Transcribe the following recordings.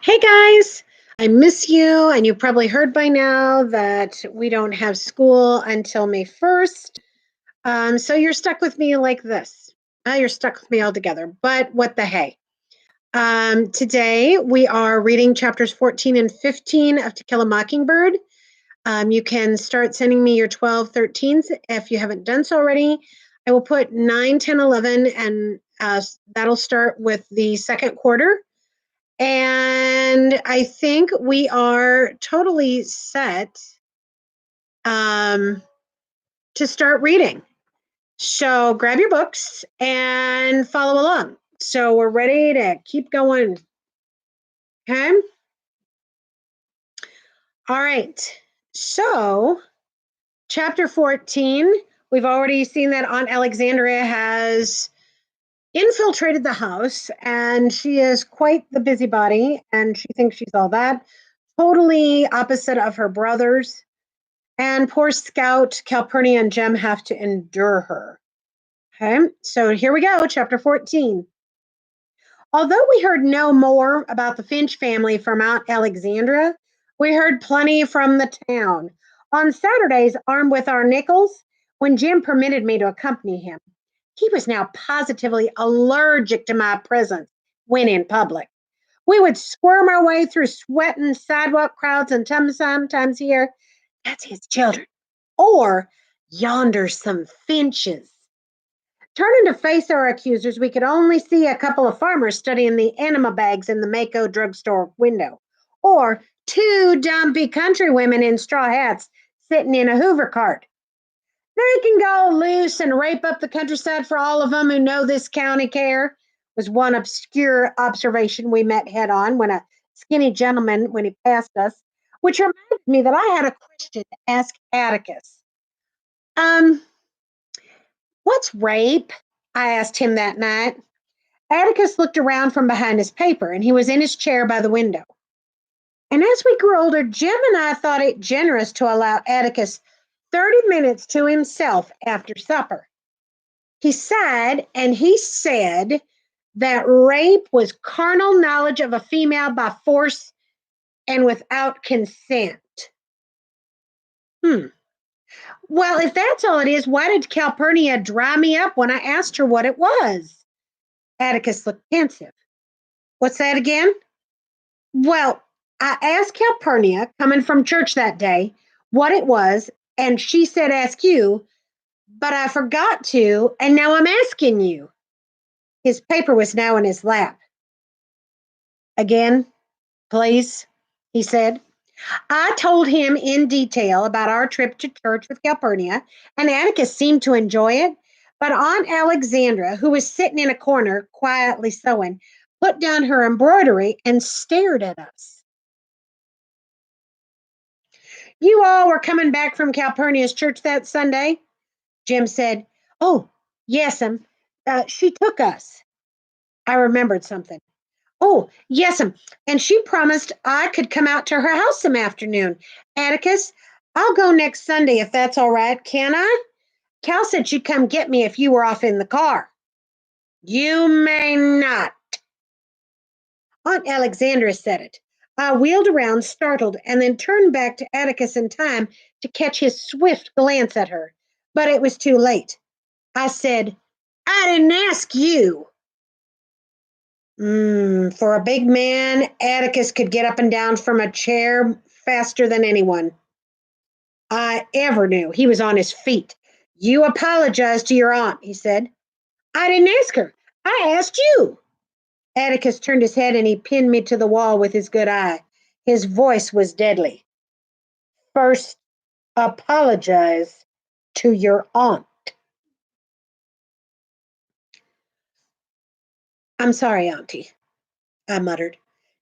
Hey guys, I miss you, and you probably heard by now that we don't have school until May 1st. So you're stuck with me like this. You're stuck with me altogether, but what the hey? Today we are reading chapters 14 and 15 of To Kill a Mockingbird. You can start sending me your 12, 13s if you haven't done so already. I will put 9, 10, 11, and that'll start with the second quarter. And I think we are totally set to start reading. So grab your books and follow along. So we're ready to keep going. Okay. All right. So, chapter 14, we've already seen that Aunt Alexandria has infiltrated the house and she is quite the busybody and she thinks she's all that. Totally opposite of her brothers. And poor Scout, Calpurnia, and Jem have to endure her. Okay, so here we go, chapter 14. Although we heard no more about the Finch family from Aunt Alexandra, we heard plenty from the town. On Saturdays, armed with our nickels, when Jim permitted me to accompany him, he was now positively allergic to my presence when in public. We would squirm our way through sweating sidewalk crowds and sometimes hear, "That's his children," or "Yonder's some finches." Turning to face our accusers, we could only see a couple of farmers studying the enema bags in the Mako drugstore window, or two dumpy country women in straw hats sitting in a Hoover cart. "They can go loose and rape up the countryside for all of them who know this county care," was one obscure observation we met head on when a skinny gentleman, when he passed us, which reminded me that I had a question to ask Atticus. Um, what's rape? I asked him that night. Atticus looked around from behind his paper, and he was in his chair by the window. And as we grew older, Jim and I thought it generous to allow Atticus 30 minutes to himself after supper. He sighed and he said that rape was carnal knowledge of a female by force and without consent. Well, if that's all it is, why did Calpurnia dry me up when I asked her what it was? Atticus looked pensive. What's that again? Well, I asked Calpurnia, coming from church that day, what it was, and she said, "Ask you," but I forgot to, and now I'm asking you. His paper was now in his lap. "Again, please," he said. I told him in detail about our trip to church with Calpurnia, and Atticus seemed to enjoy it. But Aunt Alexandra, who was sitting in a corner quietly sewing, put down her embroidery and stared at us. "You all were coming back from Calpurnia's church that Sunday?" Jim said. "Oh, yes'm. She took us." I remembered something. "Oh, yes'm. And she promised I could come out to her house some afternoon. Atticus, I'll go next Sunday if that's all right, can I? Cal said she'd come get me if you were off in the car." "You may not." Aunt Alexandra said it. I wheeled around, startled, and then turned back to Atticus in time to catch his swift glance at her. But it was too late. I said, "I didn't ask you." For a big man, Atticus could get up and down from a chair faster than anyone I ever knew. He was on his feet. "You apologize to your aunt," he said. "I didn't ask her. I asked you." Atticus turned his head and he pinned me to the wall with his good eye. His voice was deadly. "First, apologize to your aunt." "I'm sorry, Auntie," I muttered.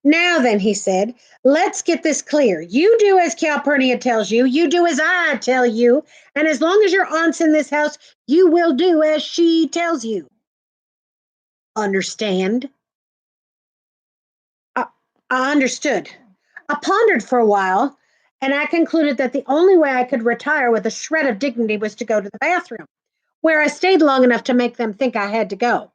"Now then," he said, "let's get this clear. You do as Calpurnia tells you, you do as I tell you, and as long as your aunt's in this house, you will do as she tells you. Understand?" I, I understood. I pondered for a while, and I concluded that the only way I could retire with a shred of dignity was to go to the bathroom, where I stayed long enough to make them think I had to go.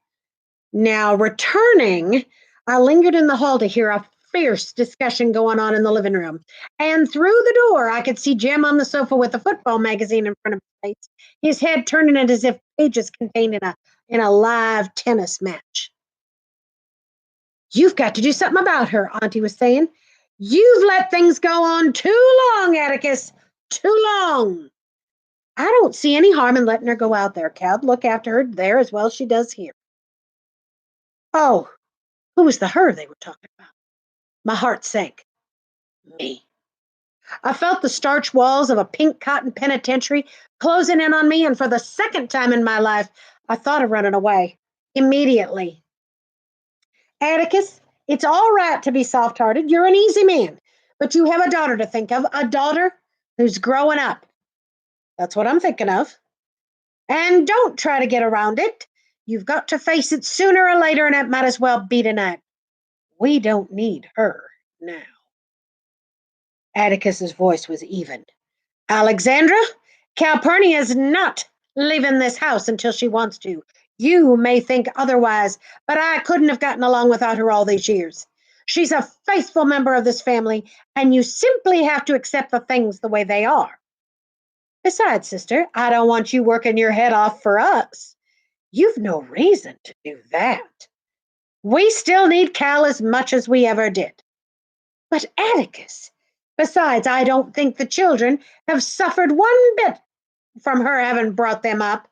Now, returning, I lingered in the hall to hear a fierce discussion going on in the living room. And through the door, I could see Jim on the sofa with a football magazine in front of his face, his head turning it as if pages contained in a live tennis match. You've got to do something about her, Auntie was saying. You've let things go on too long, Atticus. Too long. I don't see any harm in letting her go out there. Cal'd look after her there as well as she does here. Oh, who was the her they were talking about? My heart sank. Me. I felt the starch walls of a pink cotton penitentiary closing in on me, and for the second time in my life, I thought of running away. Immediately. Atticus, it's all right to be soft-hearted. You're an easy man. But you have a daughter to think of, a daughter who's growing up. That's what I'm thinking of. And don't try to get around it. You've got to face it sooner or later, and it might as well be tonight. We don't need her now. Atticus's voice was even. Alexandra, Calpurnia's not leaving this house until she wants to. You may think otherwise, but I couldn't have gotten along without her all these years. She's a faithful member of this family, and you simply have to accept the things the way they are. Besides, sister, I don't want you working your head off for us. You've no reason to do that. We still need Cal as much as we ever did. But Atticus, besides, I don't think the children have suffered one bit from her having brought them up.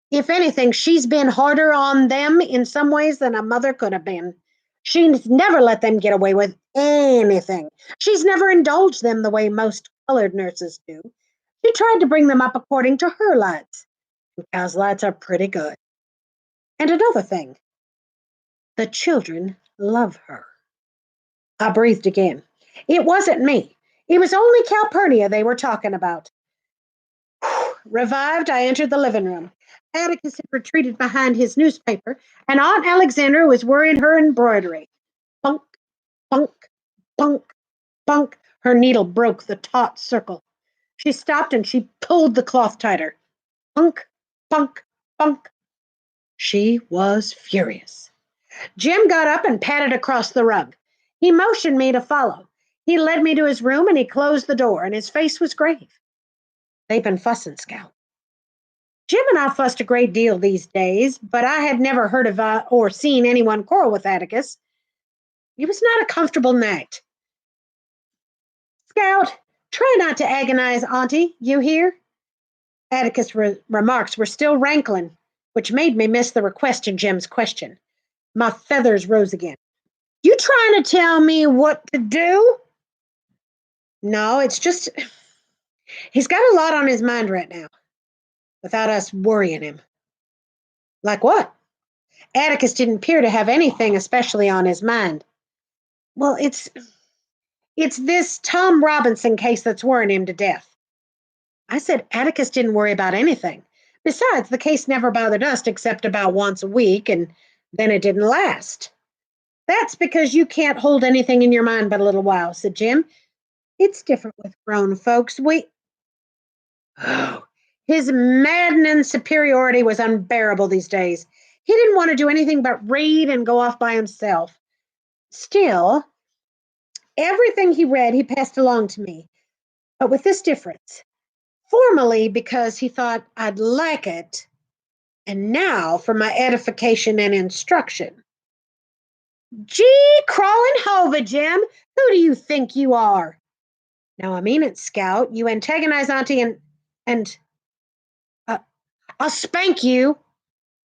If anything, she's been harder on them in some ways than a mother could have been. She's never let them get away with anything. She's never indulged them the way most colored nurses do. She tried to bring them up according to her lights. Cal's lights are pretty good. And another thing, the children love her. I breathed again. It wasn't me. It was only Calpurnia they were talking about. Revived, I entered the living room. Atticus had retreated behind his newspaper, and Aunt Alexandra was worrying her embroidery. Bunk, bunk, bunk, bunk. Her needle broke the taut circle. She stopped and she pulled the cloth tighter. Bunk, bunk, bunk. She was furious. Jim got up and patted across the rug. He motioned me to follow. He led me to his room and he closed the door, and his face was grave. They've been fussing, Scout. Jim and I fussed a great deal these days, but I had never heard of or seen anyone quarrel with Atticus. It was not a comfortable night. Scout, try not to agonize Auntie, you hear? Atticus' remarks were still rankling, which made me miss the request in Jim's question. My feathers rose again. You trying to tell me what to do? No, it's just he's got a lot on his mind right now, without us worrying him. Like what? Atticus didn't appear to have anything especially on his mind. Well, it's this Tom Robinson case that's worrying him to death. I said Atticus didn't worry about anything. Besides, the case never bothered us except about once a week, and then it didn't last. That's because you can't hold anything in your mind but a little while, said Jim. It's different with grown folks. Oh, his maddening superiority was unbearable these days. He didn't want to do anything but read and go off by himself. Still, everything he read, he passed along to me, but with this difference. Formerly, because he thought I'd like it, and now for my edification and instruction. Gee, crawling Hova, Jim, who do you think you are? Now, I mean it, Scout. You antagonize Auntie and I'll spank you.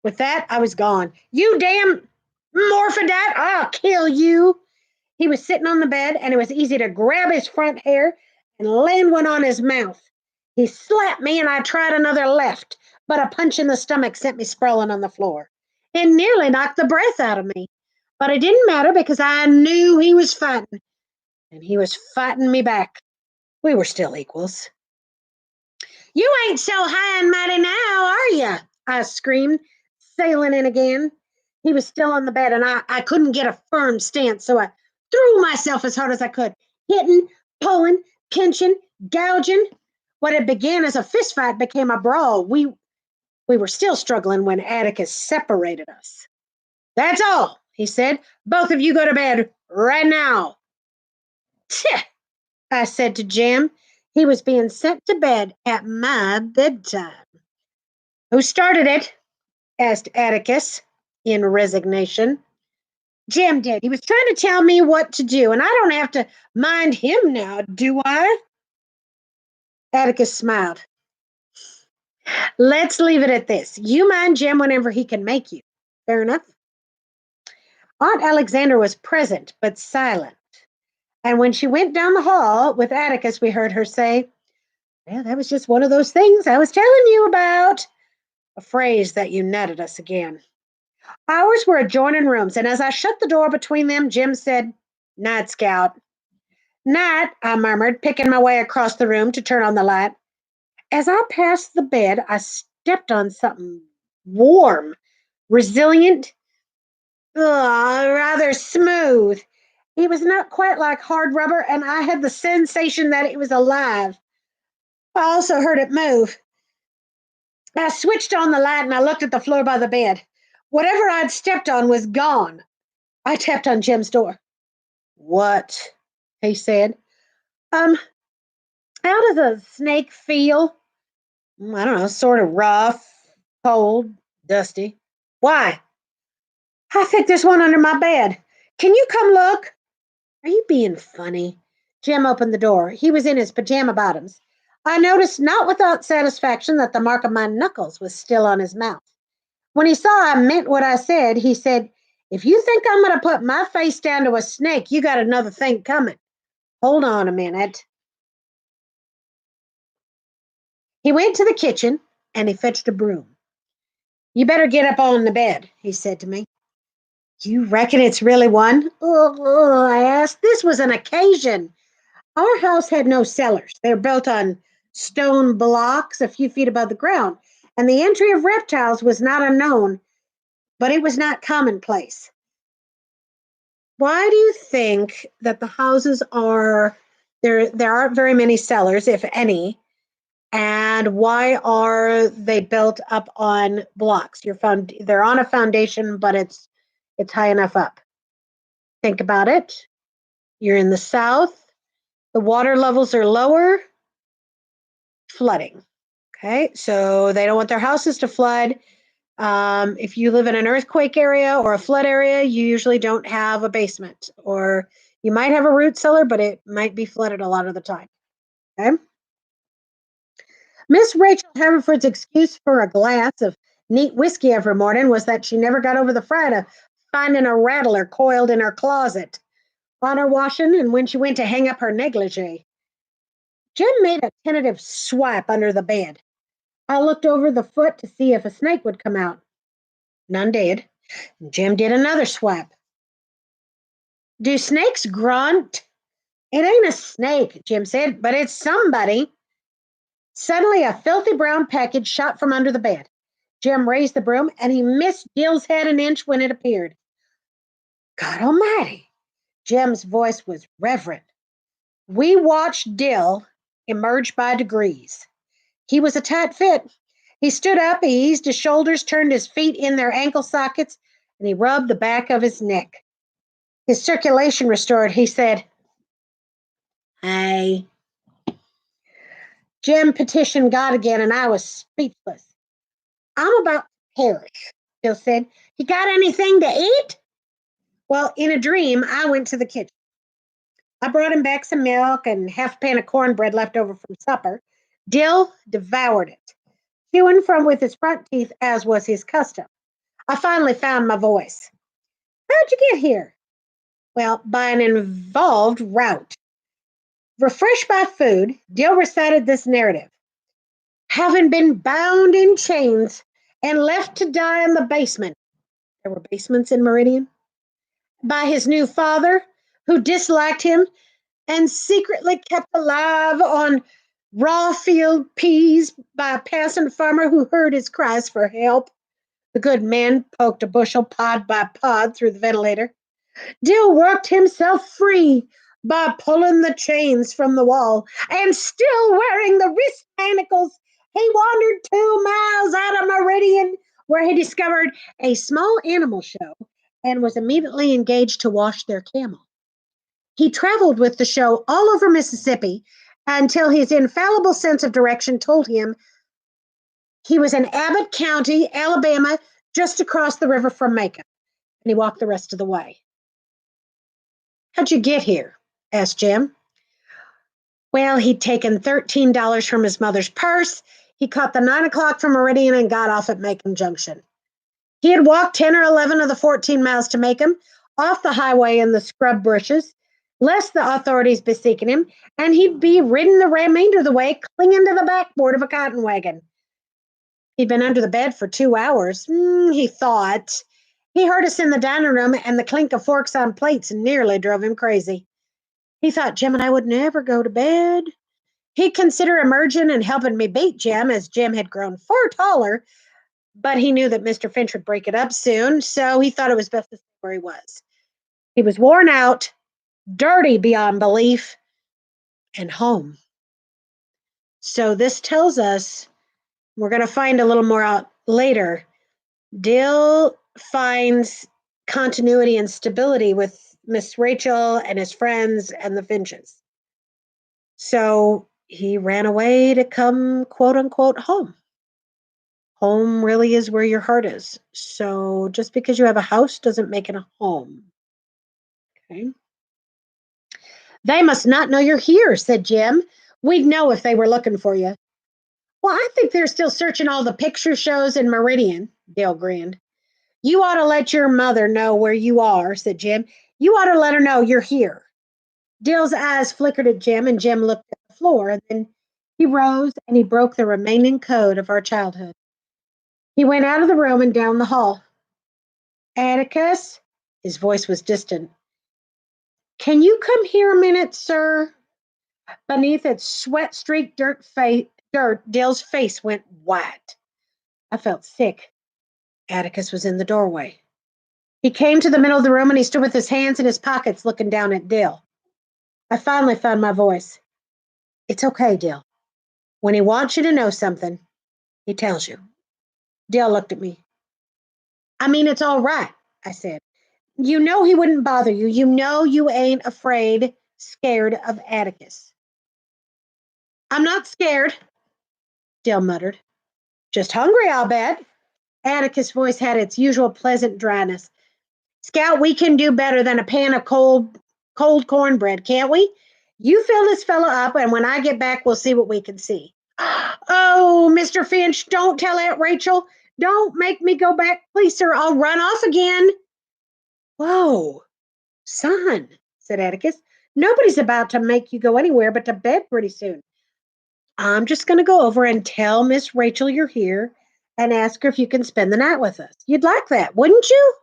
With that, I was gone. You damn morphodat, I'll kill you. He was sitting on the bed, and it was easy to grab his front hair and land one on his mouth. He slapped me, and I tried another left, but a punch in the stomach sent me sprawling on the floor. It nearly knocked the breath out of me, but it didn't matter because I knew he was fighting, and he was fighting me back. We were still equals. You ain't so high and mighty now, are you? I screamed, sailing in again. He was still on the bed, and I couldn't get a firm stance, so I threw myself as hard as I could, hitting, pulling, pinching, gouging. What had began as a fist fight became a brawl. We were still struggling when Atticus separated us. That's all, he said. Both of you go to bed right now. Tch, I said to Jim. He was being sent to bed at my bedtime. Who started it? Asked Atticus in resignation. Jim did. He was trying to tell me what to do, and I don't have to mind him now, do I? Atticus smiled. Let's leave it at this. You mind Jim whenever he can make you. Fair enough? Aunt Alexandra was present, but silent. And when she went down the hall with Atticus, we heard her say, well, that was just one of those things I was telling you about. A phrase that united us again. Ours were adjoining rooms, and as I shut the door between them, Jim said, Night, Scout. Night, I murmured, picking my way across the room to turn on the light. As I passed the bed, I stepped on something warm, resilient, rather smooth. It was not quite like hard rubber, and I had the sensation that it was alive. I also heard it move. I switched on the light and I looked at the floor by the bed. Whatever I'd stepped on was gone. I tapped on Jim's door. What? He said. Um, how does a snake feel? I don't know, sort of rough, cold, dusty. Why? I think there's one under my bed. Can you come look? Are you being funny? Jim opened the door. He was in his pajama bottoms. I noticed, not without satisfaction, that the mark of my knuckles was still on his mouth. When he saw I meant what I said, he said, if you think I'm going to put my face down to a snake, you got another thing coming. Hold on a minute. He went to the kitchen and he fetched a broom. You better get up on the bed, he said to me. You reckon it's really one? Oh, I asked. This was an occasion. Our house had no cellars. They were built on stone blocks a few feet above the ground, and the entry of reptiles was not unknown, but it was not commonplace. Why do you think that the houses are there? There aren't very many cellars, if any, and why are they built up on blocks? They're on a foundation, but it's high enough up. Think about it. You're in the south. The water levels are lower. Flooding. Okay, so they don't want their houses to flood. If you live in an earthquake area or a flood area, you usually don't have a basement, or you might have a root cellar, but it might be flooded a lot of the time. Okay. Miss Rachel Haverford's excuse for a glass of neat whiskey every morning was that she never got over the fright of finding a rattler coiled in her closet on her washing and when she went to hang up her negligee. Jim made a tentative swipe under the bed. I looked over the foot to see if a snake would come out. None did. Jim did another swipe. Do snakes grunt? It ain't a snake, Jim said, but it's somebody. Suddenly, a filthy brown package shot from under the bed. Jim raised the broom, and he missed Dill's head an inch when it appeared. God Almighty! Jim's voice was reverent. We watched Dill emerge by degrees. He was a tight fit. He stood up, he eased his shoulders, turned his feet in their ankle sockets, and he rubbed the back of his neck. His circulation restored. He said, Hey. Jim petitioned God again, and I was speechless. I'm about to perish, Bill said. You got anything to eat? Well, in a dream, I went to the kitchen. I brought him back some milk and half a pan of cornbread left over from supper. Dill devoured it, chewing from with his front teeth, as was his custom. I finally found my voice. How'd you get here? Well, by an involved route. Refreshed by food, Dill recited this narrative. Having been bound in chains and left to die in the basement, there were basements in Meridian, by his new father, who disliked him and secretly kept alive on raw field peas by a passing farmer who heard his cries for help. The good man poked a bushel pod by pod through the ventilator. Dill worked himself free by pulling the chains from the wall, and still wearing the wrist manacles, he wandered 2 miles out of Meridian, where he discovered a small animal show and was immediately engaged to wash their camel. He traveled with the show all over Mississippi until his infallible sense of direction told him he was in Abbott County, Alabama, just across the river from Macon, and he walked the rest of the way. How'd you get here? Asked Jim. Well, he'd taken $13 from his mother's purse. He caught the 9 o'clock from Meridian and got off at Macon Junction. He had walked 10 or 11 of the 14 miles to Macon, off the highway in the scrub bushes, lest the authorities be seeking him, and he'd be ridden the remainder of the way, clinging to the backboard of a cotton wagon. He'd been under the bed for 2 hours, he thought. He heard us in the dining room, and the clink of forks on plates nearly drove him crazy. He thought Jim and I would never go to bed. He'd consider emerging and helping me beat Jim, as Jim had grown far taller, but he knew that Mr. Finch would break it up soon, so he thought it was best to stay where he was. He was worn out, dirty beyond belief, and home. So this tells us, we're going to find a little more out later, Dill finds continuity and stability with Miss Rachel and his friends and the Finches. So he ran away to come, quote unquote, home. Home really is where your heart is. So just because you have a house doesn't make it a home. Okay. They must not know you're here, said Jim. We'd know if they were looking for you. Well, I think they're still searching all the picture shows in Meridian, Dale grinned. You ought to let your mother know where you are, said Jim. You ought to let her know you're here. Dale's eyes flickered at Jim, and Jim looked at the floor, and then he rose and he broke the remaining code of our childhood. He went out of the room and down the hall. Atticus, his voice was distant. Can you come here a minute, sir? Beneath its sweat-streaked dirt, Dale's face went white. I felt sick. Atticus was in the doorway. He came to the middle of the room and he stood with his hands in his pockets looking down at Dale. I finally found my voice. It's okay, Dale. When he wants you to know something, he tells you. Dale looked at me. I mean, it's all right, I said. You know he wouldn't bother you. You know you ain't scared of Atticus. I'm not scared, Dale muttered. Just hungry, I'll bet. Atticus' voice had its usual pleasant dryness. Scout, we can do better than a pan of cold cornbread, can't we? You fill this fellow up, and when I get back, we'll see what we can see. Oh, Mr. Finch, don't tell Aunt Rachel. Don't make me go back, please, sir. I'll run off again. Whoa, son, said Atticus. Nobody's about to make you go anywhere but to bed pretty soon. I'm just going to go over and tell Miss Rachel you're here and ask her if you can spend the night with us. You'd like that, wouldn't you?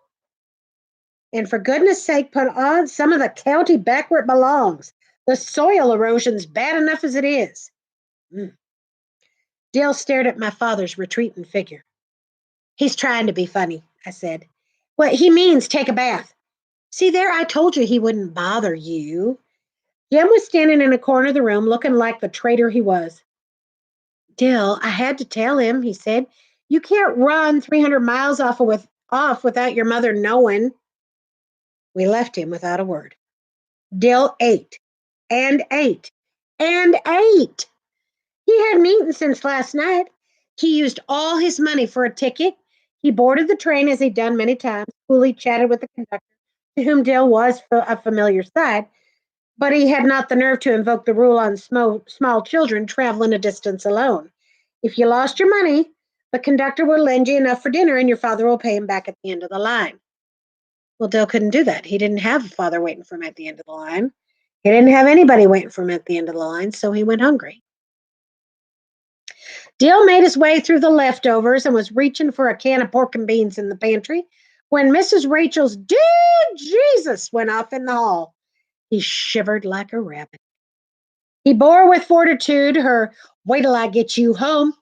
And for goodness sake, put on some of the county back where it belongs. The soil erosion's bad enough as it is. Dale stared at my father's retreating figure. He's trying to be funny, I said. Well, he means take a bath. See there, I told you he wouldn't bother you. Jim was standing in a corner of the room looking like the traitor he was. Dale, I had to tell him, he said. You can't run 300 miles off without your mother knowing. We left him without a word. Dale ate and ate and ate. He hadn't eaten since last night. He used all his money for a ticket. He boarded the train as he'd done many times. Coolly chatted with the conductor, to whom Dale was a familiar sight, but he had not the nerve to invoke the rule on small children traveling a distance alone. If you lost your money, the conductor will lend you enough for dinner and your father will pay him back at the end of the line. Well, Dale couldn't do that. He didn't have a father waiting for him at the end of the line. He didn't have anybody waiting for him at the end of the line, so he went hungry. Dale made his way through the leftovers and was reaching for a can of pork and beans in the pantry when Mrs. Rachel's "Dear Jesus" went off in the hall. He shivered like a rabbit. He bore with fortitude her "Wait till I get you home.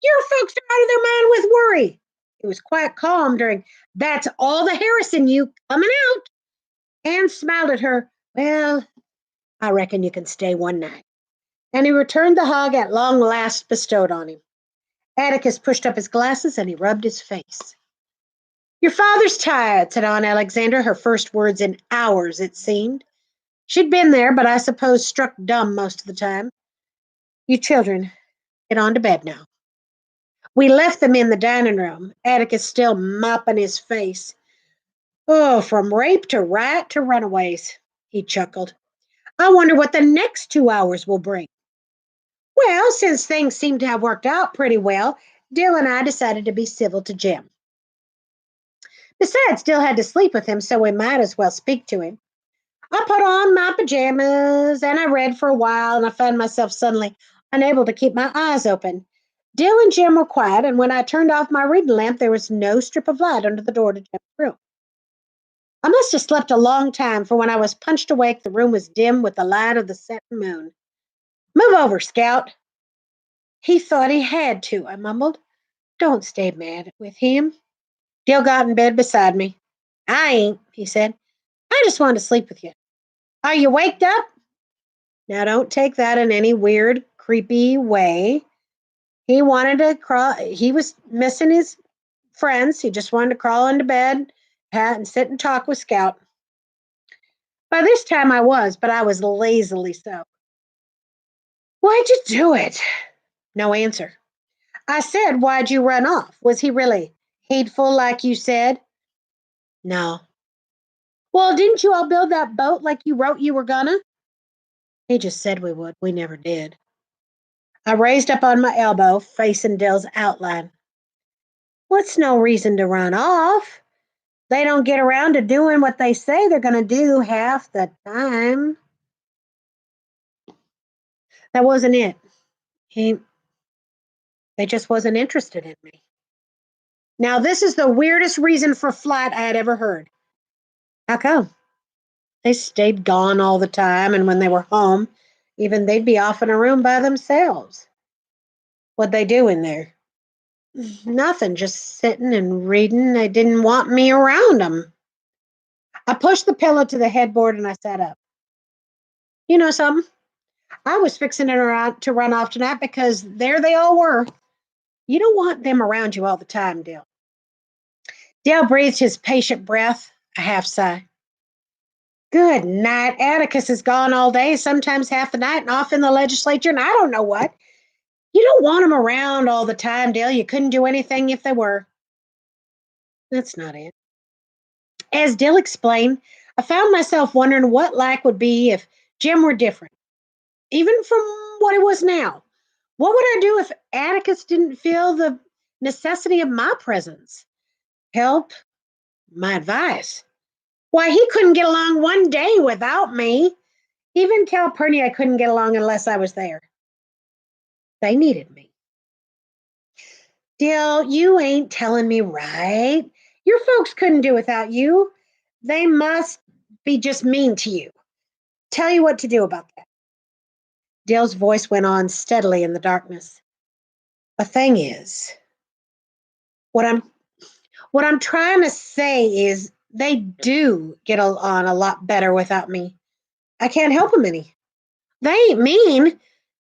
Your folks are out of their mind with worry." He was quite calm during "That's all the Harris in you coming out," and smiled at her. "Well, I reckon you can stay one night." And he returned the hug at long last bestowed on him. Atticus pushed up his glasses and he rubbed his face. Your father's tired, said Aunt Alexandra, her first words in hours, it seemed. She'd been there, but I suppose struck dumb most of the time. You children, get on to bed now. We left them in the dining room, Atticus still mopping his face. Oh, from rape to riot to runaways, he chuckled. I wonder what the next 2 hours will bring. Well, since things seem to have worked out pretty well, Dill and I decided to be civil to Jim. Besides, Dill had to sleep with him, so we might as well speak to him. I put on my pajamas and I read for a while, and I found myself suddenly unable to keep my eyes open. Dill and Jim were quiet, and when I turned off my reading lamp, there was no strip of light under the door to Jim's room. I must have slept a long time, for when I was punched awake, the room was dim with the light of the setting moon. Move over, Scout. He thought he had to, I mumbled. Don't stay mad with him. Dill got in bed beside me. I ain't, he said. I just want to sleep with you. Are you waked up? Now, don't take that in any weird, creepy way. He wanted to crawl. He was missing his friends. He just wanted to crawl into bed, hat, and sit and talk with Scout. By this time I was, but I was lazily so. Why'd you do it? No answer. I said, why'd you run off? Was he really hateful like you said? No. Well, didn't you all build that boat like you wrote you were gonna? He just said we would. We never did. I raised up on my elbow, facing Dill's outline. What's no reason to run off? They don't get around to doing what they say they're going to do half the time. That wasn't it. He, they just wasn't interested in me. Now, this is the weirdest reason for flight I had ever heard. How come? They stayed gone all the time, and when they were home, even they'd be off in a room by themselves. What'd they do in there? Nothing, just sitting and reading. They didn't want me around them. I pushed the pillow to the headboard and I sat up. You know something? I was fixing to run off tonight because there they all were. You don't want them around you all the time, Dale. Dale breathed his patient breath, a half sigh. Good night. Atticus is gone all day, sometimes half the night, and off in the legislature, and I don't know what. You don't want them around all the time, Dale. You couldn't do anything if they were. That's not it. As Dill explained, I found myself wondering what life would be if Jim were different, even from what it was now. What would I do if Atticus didn't feel the necessity of my presence, help, my advice? Why, he couldn't get along one day without me. Even Calpurnia couldn't get along unless I was there. They needed me. Dill, you ain't telling me right. Your folks couldn't do without you. They must be just mean to you. Tell you what to do about that. Dill's voice went on steadily in the darkness. The thing is, what I'm what I'm trying to say is they do get on a lot better without me. I can't help them any. They ain't mean.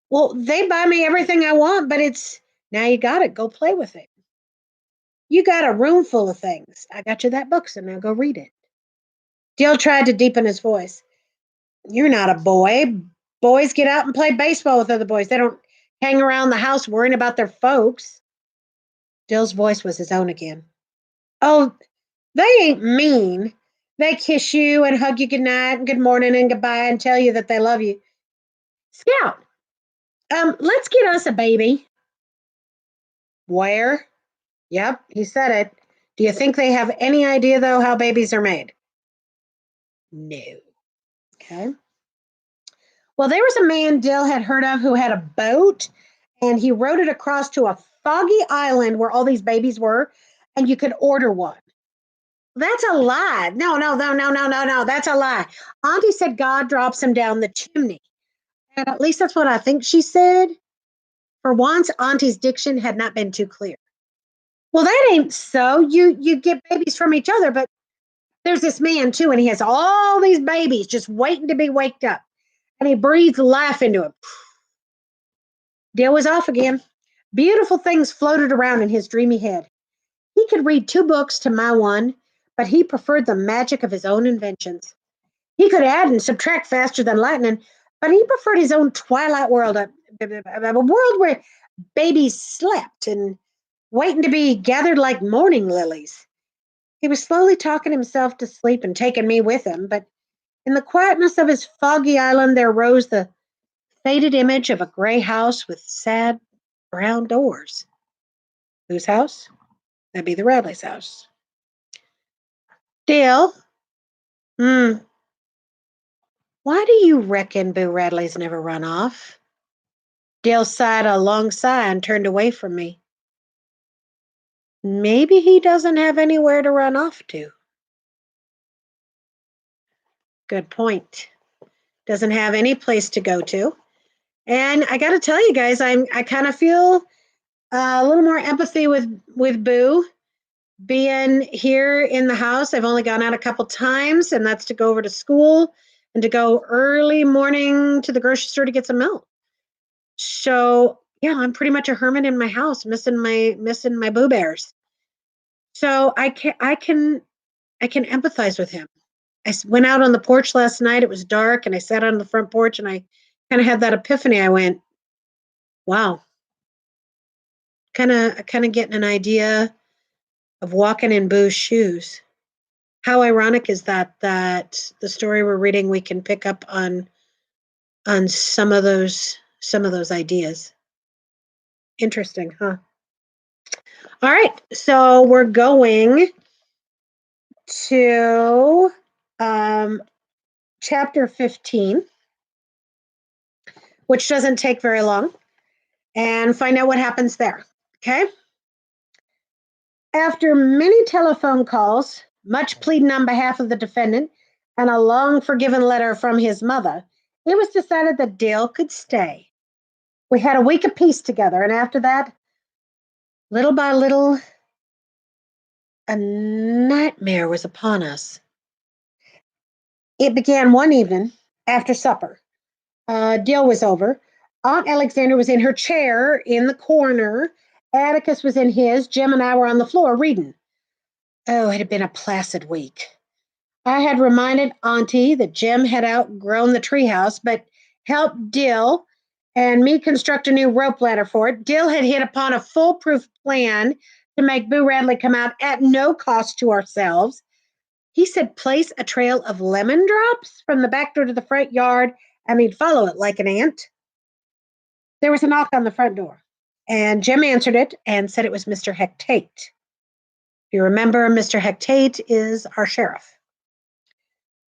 Well, they buy me everything I want, but it's now you got it. Go play with it. You got a room full of things. I got you that book, so now go read it. Dill tried to deepen his voice. You're not a boy. Boys get out and play baseball with other boys. They don't hang around the house worrying about their folks. Dill's voice was his own again. Oh, they ain't mean. They kiss you and hug you goodnight and good morning and goodbye and tell you that they love you. Scout, let's get us a baby. Where? Yep, he said it. Do you think they have any idea, though, how babies are made? No. Okay. Well, there was a man Dill had heard of who had a boat, and he rowed it across to a foggy island where all these babies were, and you could order one. That's a lie. No, no, no, no, no, no, no. That's a lie. Auntie said God drops them down the chimney. And at least that's what I think she said. For once, Auntie's diction had not been too clear. Well, that ain't so. You get babies from each other, but there's this man too, and he has all these babies just waiting to be waked up. And he breathes life into him. Dale was off again. Beautiful things floated around in his dreamy head. He could read two books to my one, but he preferred the magic of his own inventions. He could add and subtract faster than lightning, but he preferred his own twilight world, a world where babies slept and waiting to be gathered like morning lilies. He was slowly talking himself to sleep and taking me with him, but in the quietness of his foggy island there rose the faded image of a gray house with sad brown doors. Whose house? That'd be the Radley's house. Dale, hmm, why do you reckon Boo Radley's never run off? Dale sighed a long sigh and turned away from me. Maybe he doesn't have anywhere to run off to. Good point. Doesn't have any place to go to. And I got to tell you guys, I kind of feel a little more empathy with Boo being here in the house. I've only gone out a couple times, and that's to go over to school and to go early morning to the grocery store to get some milk. So yeah, I'm pretty much a hermit in my house, missing my Boo Bears. So I can empathize with him. I went out on the porch last night. It was dark, and I sat on the front porch, and I kind of had that epiphany. I went, "Wow!" Kind of getting an idea of walking in Boo's shoes. How ironic is that the story we're reading we can pick up on some of those ideas. Interesting, huh? All right, so we're going to um, chapter 15, which doesn't take very long, and find out what happens there. Okay. After many telephone calls, much pleading on behalf of the defendant, and a long forgiven letter from his mother, it was decided that Dale could stay. We had a week of peace together, and after that, little by little, a nightmare was upon us. It began one evening after supper. Dale was over. Aunt Alexandra was in her chair in the corner. Atticus was in his. Jim and I were on the floor reading. Oh, it had been a placid week. I had reminded Auntie that Jim had outgrown the treehouse, but helped Dill and me construct a new rope ladder for it. Dill had hit upon a foolproof plan to make Boo Radley come out at no cost to ourselves. He said place a trail of lemon drops from the back door to the front yard, and he'd follow it like an ant. There was a knock on the front door, and Jim answered it and said it was Mr. Hectate. If you remember, Mr. Hectate is our sheriff.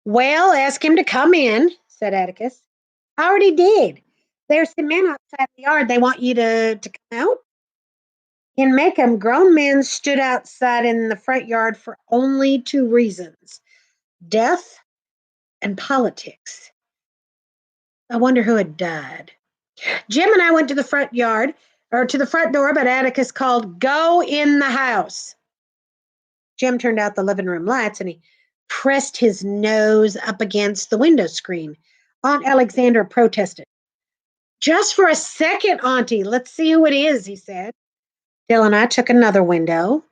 Well, ask him to come in, said Atticus. I already did. There's some men outside the yard. They want you to come out. In Macomb, grown men stood outside in the front yard for only two reasons: death and politics. I wonder who had died. Jim and I went to the front yard, or to the front door, but Atticus called, "Go in the house." Jim turned out the living room lights and he pressed his nose up against the window screen. Aunt Alexandra protested. "Just for a second, Auntie. Let's see who it is," he said. Dale and I took another window,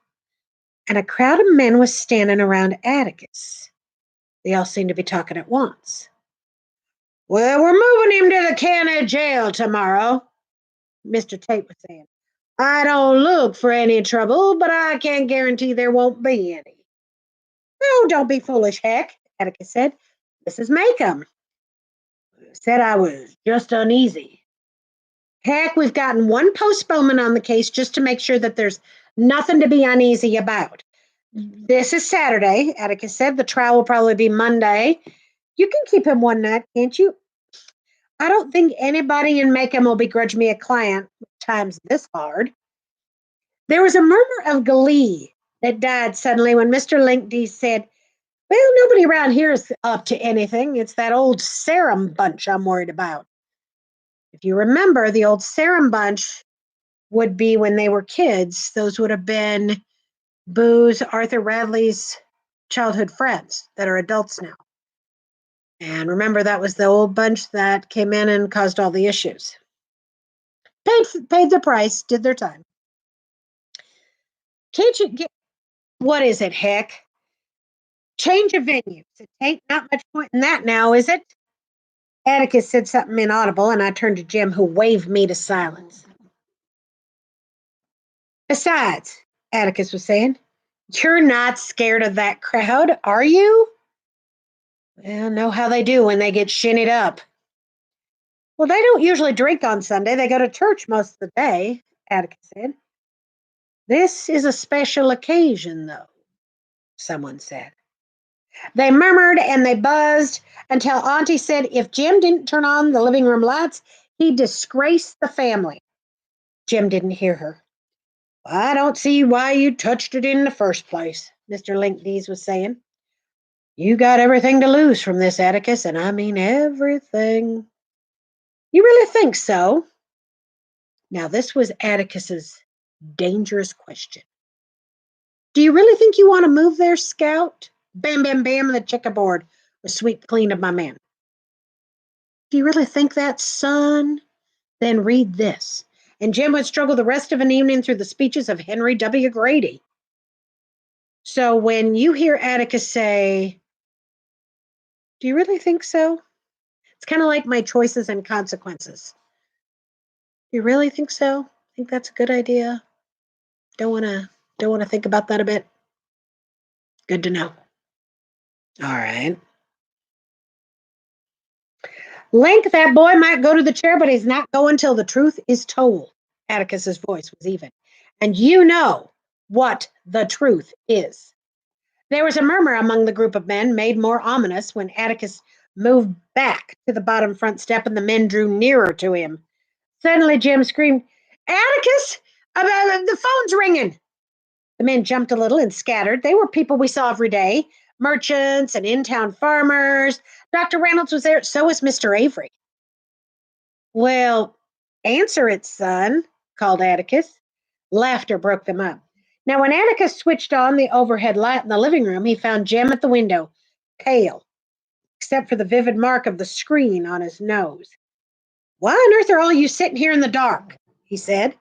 and a crowd of men was standing around Atticus. They all seemed to be talking at once. "Well, we're moving him to the county jail tomorrow," Mr. Tate was saying. "I don't look for any trouble, but I can't guarantee there won't be any." "Oh, don't be foolish, Heck," Atticus said. "Mrs. Macomb said I was just uneasy." "Heck, we've gotten one postponement on the case just to make sure that there's nothing to be uneasy about. This is Saturday," Atticus said. "The trial will probably be Monday. You can keep him one night, can't you? I don't think anybody in Macomb will begrudge me a client with times this hard." There was a murmur of glee that died suddenly when Mr. Linkdy said, "Well, nobody around here is up to anything. It's that old Sarum bunch I'm worried about." If you remember, the old Sarum bunch would be when they were kids. Those would have been Boo's, Arthur Radley's childhood friends that are adults now. And remember, that was the old bunch that came in and caused all the issues. Paid the price, did their time. Can't you get, what is it, Heck? Change of venues. It ain't not much point in that now, is it? Atticus said something inaudible, and I turned to Jim, who waved me to silence. Besides, Atticus was saying, you're not scared of that crowd, are you? Well, know how they do when they get shinnied up. Well, they don't usually drink on Sunday. They go to church most of the day, Atticus said. This is a special occasion, though, someone said. They murmured and they buzzed until Auntie said if Jim didn't turn on the living room lights, he'd disgrace the family. Jim didn't hear her. I don't see why you touched it in the first place, Mr. Linknees was saying. You got everything to lose from this, Atticus, and I mean everything. You really think so? Now, this was Atticus's dangerous question. Do you really think you want to move there, Scout? Bam, bam, bam, the checkerboard was swept clean of my man. Do you really think that, son? Then read this. And Jim would struggle the rest of an evening through the speeches of Henry W. Grady. So when you hear Atticus say, do you really think so? It's kind of like my choices and consequences. Do you really think so? Think that's a good idea? Don't wanna think about that a bit? Good to know. All right. Link, that boy might go to the chair, but he's not going till the truth is told. Atticus's voice was even. And you know what the truth is. There was a murmur among the group of men, made more ominous when Atticus moved back to the bottom front step and the men drew nearer to him. Suddenly, Jim screamed, Atticus, the phone's ringing. The men jumped a little and scattered. They were people we saw every day, merchants and in-town farmers. Dr. Reynolds was there, so was Mr. Avery. Well, answer it, son, called Atticus. Laughter broke them up. Now, when Atticus switched on the overhead light in the living room, he found Jim at the window, pale, except for the vivid mark of the screen on his nose. Why on earth are all you sitting here in the dark? He said.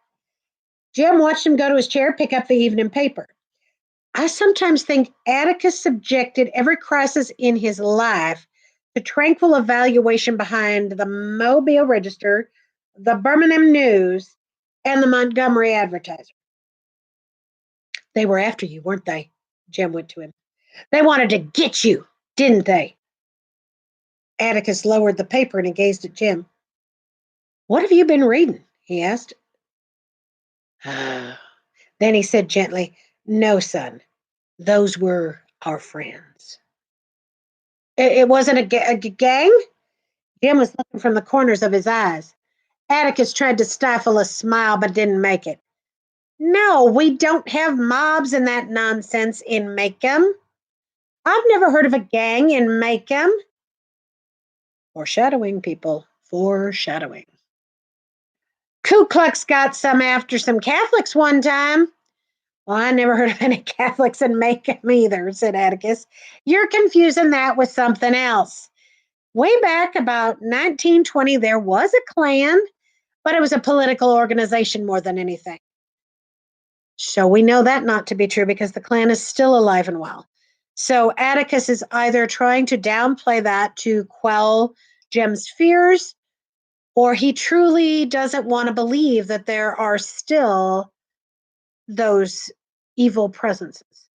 Jim watched him go to his chair, pick up the evening paper. I sometimes think Atticus subjected every crisis in his life to tranquil evaluation behind the Mobile Register, the Birmingham News, and the Montgomery Advertiser. They were after you, weren't they? Jim went to him. They wanted to get you, didn't they? Atticus lowered the paper and he gazed at Jim. What have you been reading? He asked. Then he said gently, no, son, those were our friends. It wasn't a gang? Jim was looking from the corners of his eyes. Atticus tried to stifle a smile but didn't make it. No, we don't have mobs and that nonsense in Macomb. I've never heard of a gang in Macomb. Foreshadowing, people. Foreshadowing. Ku Klux got some after some Catholics one time. Well, I never heard of any Catholics in Macomb either, said Atticus. You're confusing that with something else. Way back about 1920, there was a Klan, but it was a political organization more than anything. So we know that not to be true because the Klan is still alive and well. So Atticus is either trying to downplay that to quell Jim's fears, or he truly doesn't want to believe that there are still those evil presences.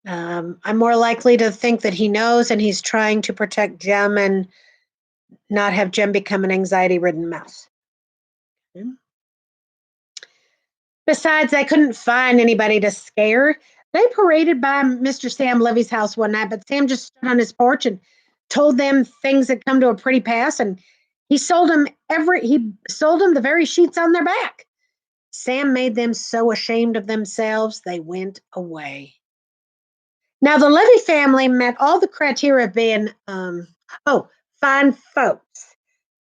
I'm more likely to think that he knows and he's trying to protect Jim and not have Jim become an anxiety-ridden mess. Besides, I couldn't find anybody to scare. They paraded by Mr. Sam Levy's house one night, but Sam just stood on his porch and told them things had come to a pretty pass, and he sold them the very sheets on their back. Sam made them so ashamed of themselves, they went away. Now, the Levy family met all the criteria of being, fine folks.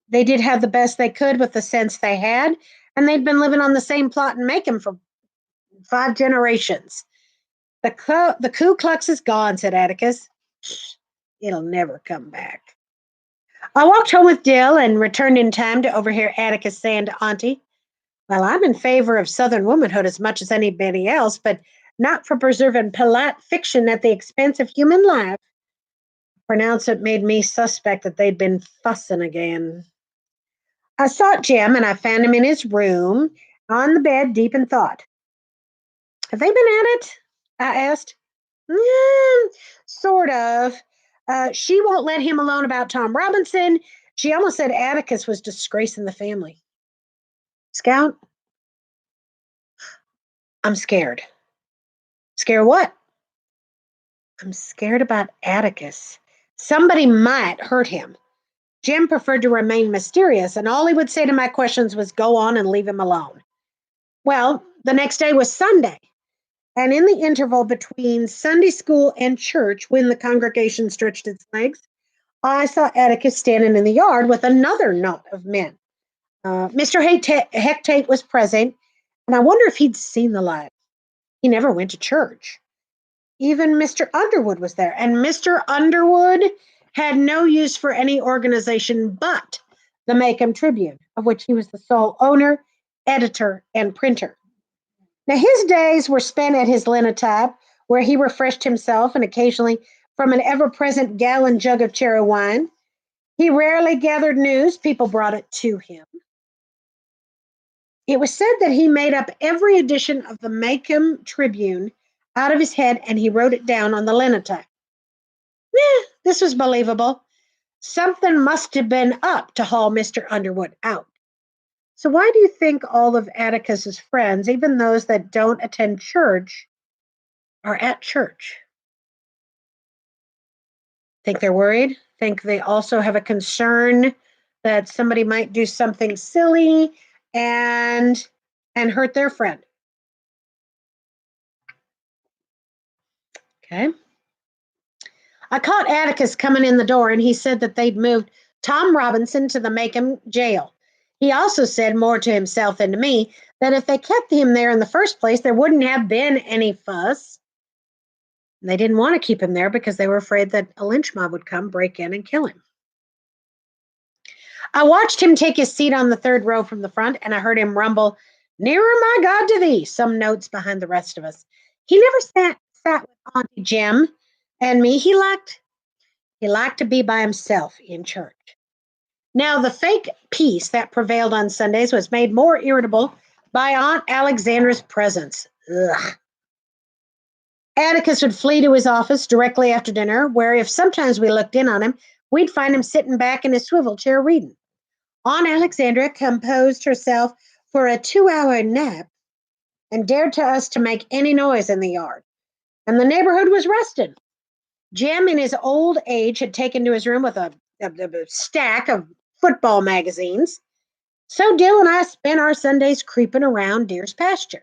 They did have the best they could with the sense they had, and they'd been living on the same plot in Macomb for 5 generations. The Ku Klux is gone, said Atticus. It'll never come back. I walked home with Dill and returned in time to overhear Atticus saying to Auntie, well, I'm in favor of Southern womanhood as much as anybody else, but not for preserving polite fiction at the expense of human life. Pronouncement made me suspect that they'd been fussing again. I sought Jim and I found him in his room on the bed, deep in thought. Have they been at it? I asked. "Mm, sort of. She won't let him alone about Tom Robinson. She almost said Atticus was disgracing the family. Scout, I'm scared. Scared what? I'm scared about Atticus. Somebody might hurt him. Jim preferred to remain mysterious, and all he would say to my questions was go on and leave him alone. Well, the next day was Sunday, and in the interval between Sunday school and church, when the congregation stretched its legs, I saw Atticus standing in the yard with another knot of men. Mr. Hectate was present, and I wonder if he'd seen the light. He never went to church. Even Mr. Underwood was there, and Mr. Underwood had no use for any organization but the Macomb Tribune, of which he was the sole owner, editor, and printer. Now, his days were spent at his linotype, where he refreshed himself and occasionally from an ever present gallon jug of cherry wine. He rarely gathered news, people brought it to him. It was said that he made up every edition of the Macomb Tribune out of his head and he wrote it down on the linotype. This was believable. Something must have been up to haul Mr. Underwood out. So why do you think all of Atticus's friends, even those that don't attend church, are at church? Think they're worried? Think they also have a concern that somebody might do something silly and hurt their friend? Okay. I caught Atticus coming in the door, and he said that they'd moved Tom Robinson to the Macomb jail. He also said, more to himself than to me, that if they kept him there in the first place, there wouldn't have been any fuss. And they didn't want to keep him there because they were afraid that a lynch mob would come, break in, and kill him. I watched him take his seat on the third row from the front, and I heard him rumble, "Nearer, my God, to thee," some notes behind the rest of us. He never sat with Auntie Jim and me. He liked to be by himself in church. Now, the fake peace that prevailed on Sundays was made more irritable by Aunt Alexandra's presence. Ugh. Atticus would flee to his office directly after dinner, where if sometimes we looked in on him, we'd find him sitting back in his swivel chair reading. Aunt Alexandra composed herself for a 2-hour nap and dared to us to make any noise in the yard. And the neighborhood was rested. Jim, in his old age, had taken to his room with a stack of football magazines. So Dill and I spent our Sundays creeping around Deer's pasture.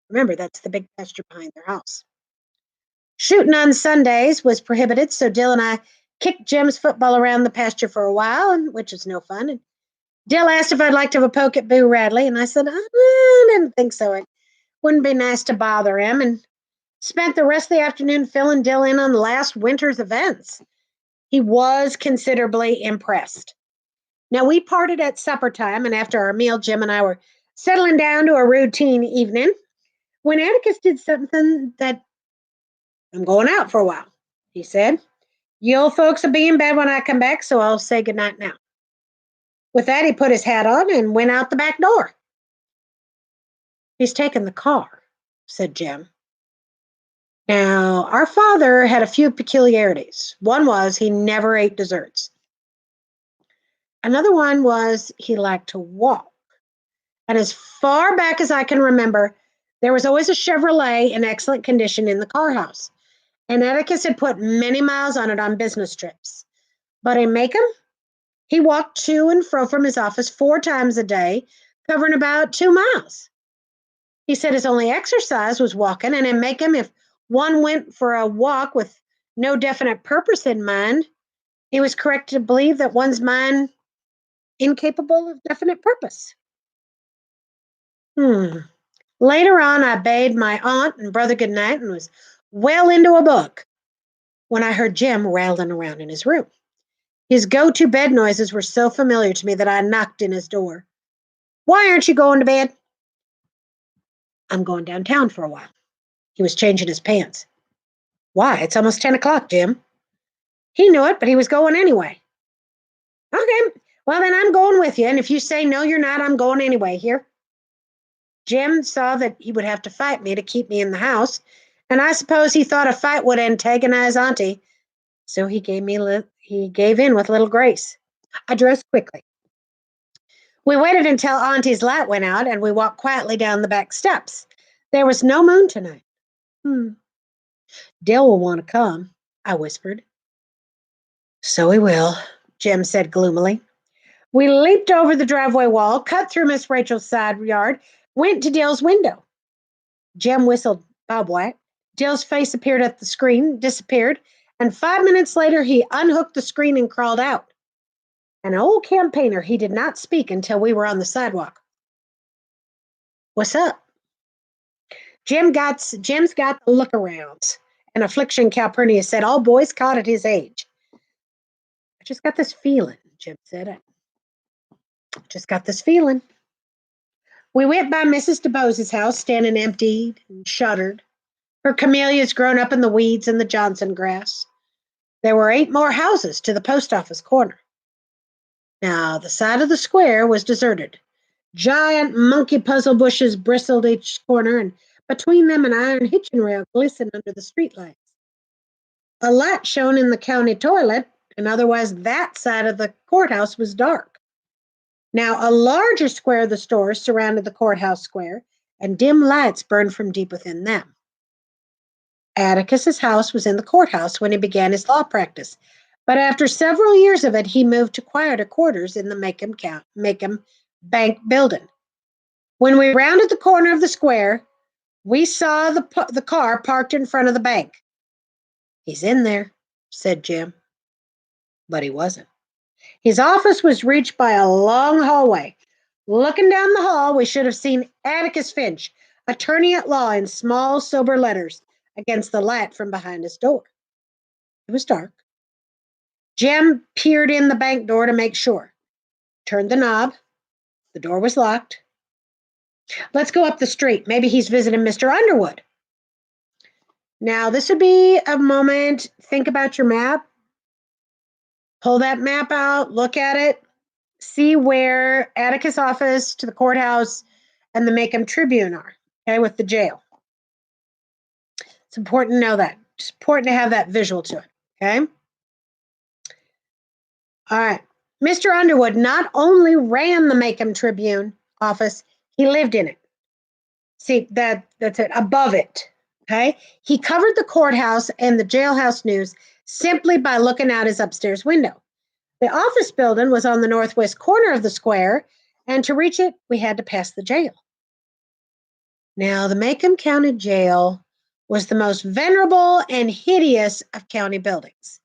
Remember, that's the big pasture behind their house. Shooting on Sundays was prohibited, so Dill and I kicked Jim's football around the pasture for a while, which was no fun. And Dill asked if I'd like to have a poke at Boo Radley, and I said, I didn't think so. It wouldn't be nice to bother him, and spent the rest of the afternoon filling Dill in on last winter's events. He was considerably impressed. Now, we parted at supper time, and after our meal, Jim and I were settling down to a routine evening when Atticus did something that, "I'm going out for a while," he said. "You old folks will be in bed when I come back, so I'll say goodnight now." With that, he put his hat on and went out the back door. "He's taken the car," said Jim. Now, our father had a few peculiarities. One was he never ate desserts. Another one was he liked to walk. And as far back as I can remember, there was always a Chevrolet in excellent condition in the car house. And Atticus had put many miles on it on business trips. But in Macomb, he walked to and fro from his office 4 times a day, covering about 2 miles. He said his only exercise was walking, and in Macomb, if one went for a walk with no definite purpose in mind, it was correct to believe that one's mind incapable of definite purpose. Later on, I bade my aunt and brother good night and was well into a book when I heard Jim rattling around in his room. His go-to bed noises were so familiar to me that I knocked in his door. "Why aren't you going to bed?" "I'm going downtown for a while." He was changing his pants. Why? It's almost 10 o'clock, Jim. He knew it, but he was going anyway. Okay, well, then I'm going with you. And if you say no, you're not, I'm going anyway. Here. Jim saw that he would have to fight me to keep me in the house, and I suppose he thought a fight would antagonize Auntie, so he gave in with little grace. I dressed quickly. We waited until Auntie's light went out, and we walked quietly down the back steps. There was no moon tonight. Dale will want to come, I whispered. So he will, Jim said gloomily. We leaped over the driveway wall, cut through Miss Rachel's side yard, went to Dale's window. Jim whistled Bob White. Dale's face appeared at the screen, disappeared, and 5 minutes later he unhooked the screen and crawled out. An old campaigner, he did not speak until we were on the sidewalk. What's up? Jim's got the look arounds. An affliction, Calpurnia said, all boys caught at his age. I just got this feeling, Jim said. I just got this feeling. We went by Mrs. DeBose's house, standing emptied and shuttered. Her camellias grown up in the weeds and the Johnson grass. There were 8 more houses to the post office corner. Now, the side of the square was deserted. Giant monkey puzzle bushes bristled each corner, and between them an iron hitching rail glistened under the streetlights. A light shone in the county toilet, and otherwise that side of the courthouse was dark. Now, a larger square of the stores surrounded the courthouse square, and dim lights burned from deep within them. Atticus's house was in the courthouse when he began his law practice, but after several years of it, he moved to quieter quarters in the Macomb Bank building. When we rounded the corner of the square, we saw the car parked in front of the bank. He's in there, said Jim. But he wasn't. His office was reached by a long hallway. Looking down the hall, we should have seen Atticus Finch, attorney at law, in small, sober letters against the light from behind his door. It was dark. Jim peered in the bank door to make sure. Turned the knob. The door was locked. Let's go up the street. Maybe he's visiting Mr. Underwood. Now, this would be a moment. Think about your map. Pull that map out. Look at it. See where Atticus' office to the courthouse and the Macomb Tribune are, okay, with the jail. It's important to know that. It's important to have that visual to it, okay? All right. Mr. Underwood not only ran the Macomb Tribune office, he lived in it. See, that's it, above it, okay? He covered the courthouse and the jailhouse news simply by looking out his upstairs window. The office building was on the northwest corner of the square, and to reach it, we had to pass the jail. Now, the Macomb County Jail was the most venerable and hideous of county buildings.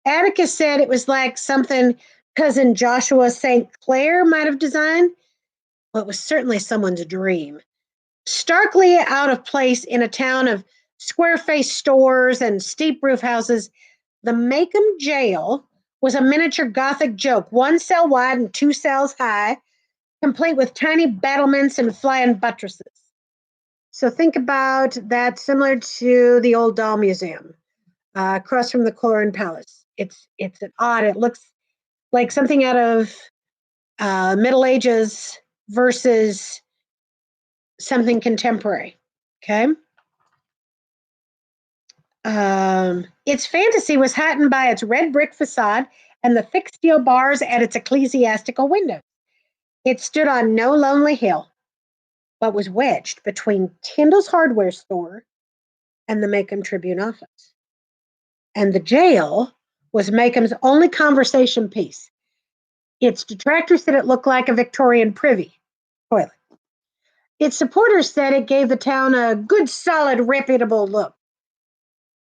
Atticus said it was like something cousin Joshua St. Clair might have designed. Well, it was certainly someone's dream. Starkly out of place in a town of square-faced stores and steep roof houses, the Macomb Jail was a miniature Gothic joke, 1 cell wide and 2 cells high, complete with tiny battlements and flying buttresses. So think about that, similar to the old doll museum across from the Cloran Palace. It's an odd. It looks like something out of Middle Ages versus something contemporary. Okay. Its fantasy was heightened by its red brick facade and the thick steel bars at its ecclesiastical windows. It stood on no lonely hill, but was wedged between Tyndall's hardware store and the Macomb Tribune office. And the jail was Macomb's only conversation piece. Its detractors said it looked like a Victorian privy toilet. Its supporters said it gave the town a good, solid, reputable look.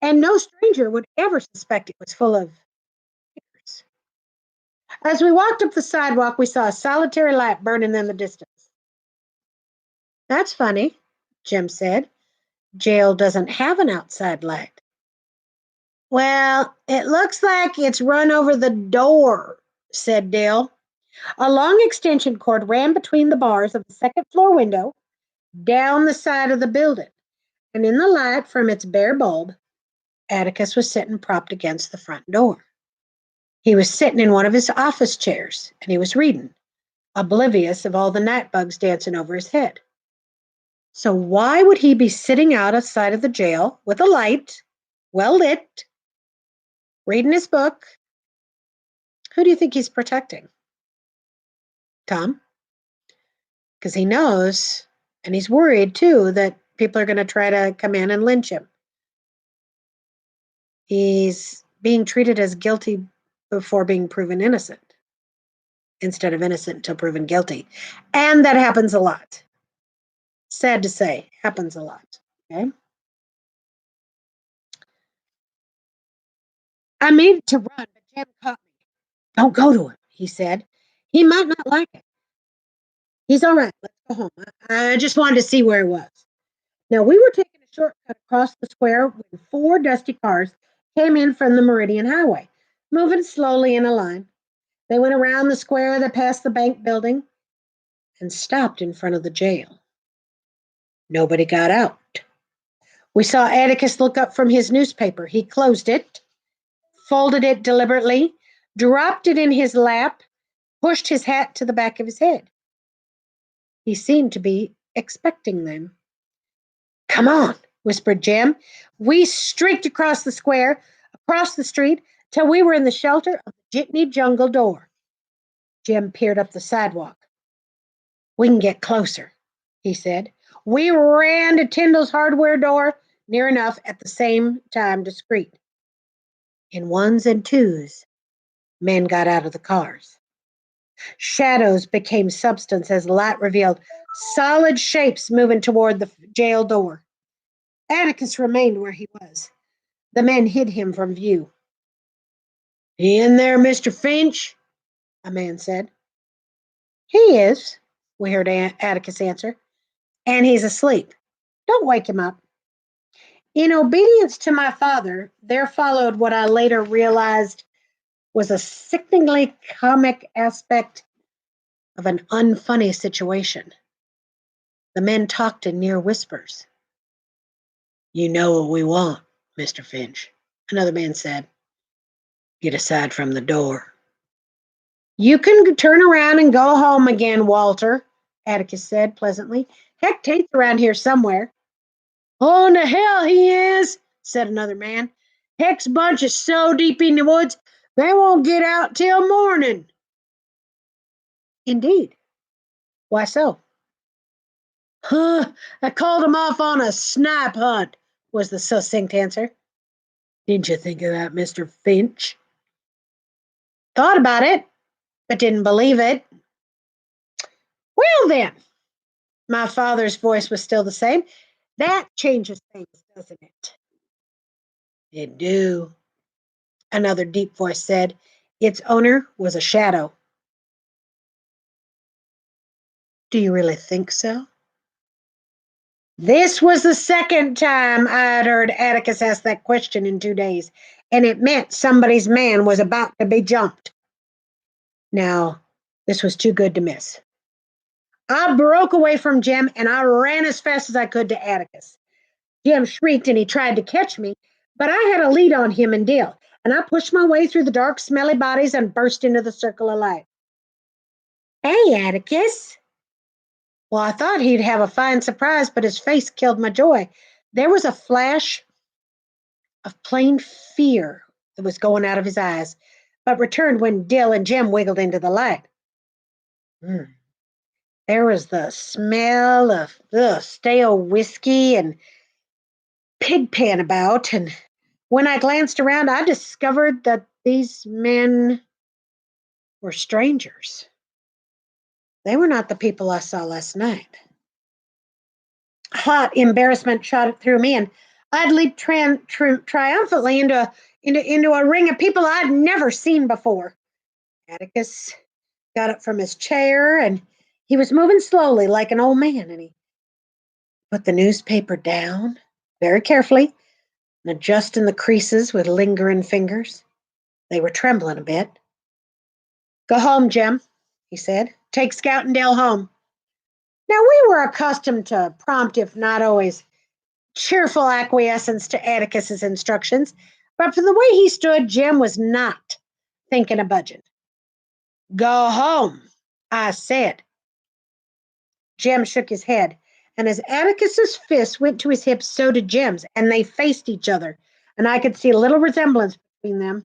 And no stranger would ever suspect it was full of pickers. As we walked up the sidewalk, we saw a solitary light burning in the distance. That's funny, Jim said. Jail doesn't have an outside light. Well, it looks like it's run over the door, said Dale. A long extension cord ran between the bars of the second floor window down the side of the building, and in the light from its bare bulb, Atticus was sitting propped against the front door. He was sitting in one of his office chairs, and he was reading, oblivious of all the night bugs dancing over his head. So why would he be sitting outside of the jail with a light, well lit, reading his book? Who do you think he's protecting? Tom? Because he knows, and he's worried too, that people are going to try to come in and lynch him. He's being treated as guilty before being proven innocent, instead of innocent until proven guilty. And that happens a lot. Sad to say, happens a lot. Okay. I mean to run, but Jim caught me. Don't go to him, he said. He might not like it. He's all right. Let's go home. I just wanted to see where he was. Now, we were taking a shortcut across the square when 4 dusty cars came in from the Meridian Highway, moving slowly in a line. They went around the square, they passed the bank building, and stopped in front of the jail. Nobody got out. We saw Atticus look up from his newspaper. He closed it, folded it deliberately, dropped it in his lap, pushed his hat to the back of his head. He seemed to be expecting them. Come on, whispered Jim. We streaked across the square, across the street, till we were in the shelter of the Jitney Jungle door. Jim peered up the sidewalk. We can get closer, he said. We ran to Tyndall's hardware door, near enough at the same time discreet. In ones and twos, men got out of the cars. Shadows became substance as the light revealed solid shapes moving toward the jail door. Atticus remained where he was. The men hid him from view. "You in there, Mr. Finch?" a man said. "He is," we heard Atticus answer, "and he's asleep. Don't wake him up." In obedience to my father, there followed what I later realized was a sickeningly comic aspect of an unfunny situation. The men talked in near whispers. "You know what we want, Mr. Finch," another man said. "Get aside from the door." "You can turn around and go home again, Walter," Atticus said pleasantly. "Heck, Tate's around here somewhere." "Oh, the hell he is," said another man. "Heck's bunch is so deep in the woods, they won't get out till morning." "Indeed. Why so?" "Huh, I called him off on a snipe hunt," was the succinct answer. "Didn't you think of that, Mr. Finch?" "Thought about it, but didn't believe it." "Well, then," my father's voice was still the same, "that changes things, doesn't it?" "It do," another deep voice said. Its owner was a shadow. "Do you really think so?" This was the second time I had heard Atticus ask that question in 2 days, and it meant somebody's man was about to be jumped. Now, this was too good to miss. I broke away from Jim and I ran as fast as I could to Atticus. Jim shrieked and he tried to catch me, but I had a lead on him and Dale, and I pushed my way through the dark, smelly bodies and burst into the circle of light. "Hey, Atticus." Well, I thought he'd have a fine surprise, but his face killed my joy. There was a flash of plain fear that was going out of his eyes, but returned when Dill and Jim wiggled into the light. There was the smell of stale whiskey and pig pen about, and when I glanced around, I discovered that these men were strangers. They were not the people I saw last night. Hot embarrassment shot through me, and I'd leaped triumphantly into a ring of people I'd never seen before. Atticus got up from his chair, and he was moving slowly like an old man, and he put the newspaper down very carefully and adjusting the creases with lingering fingers. They were trembling a bit. "Go home, Jim," he said. "Take Scout and Dale home." Now, we were accustomed to prompt, if not always cheerful acquiescence to Atticus's instructions, but from the way he stood, Jim was not thinking of budging. Go home, I said. Jim shook his head, and as Atticus's fist went to his hips, so did Jim's, and they faced each other, and I could see a little resemblance between them.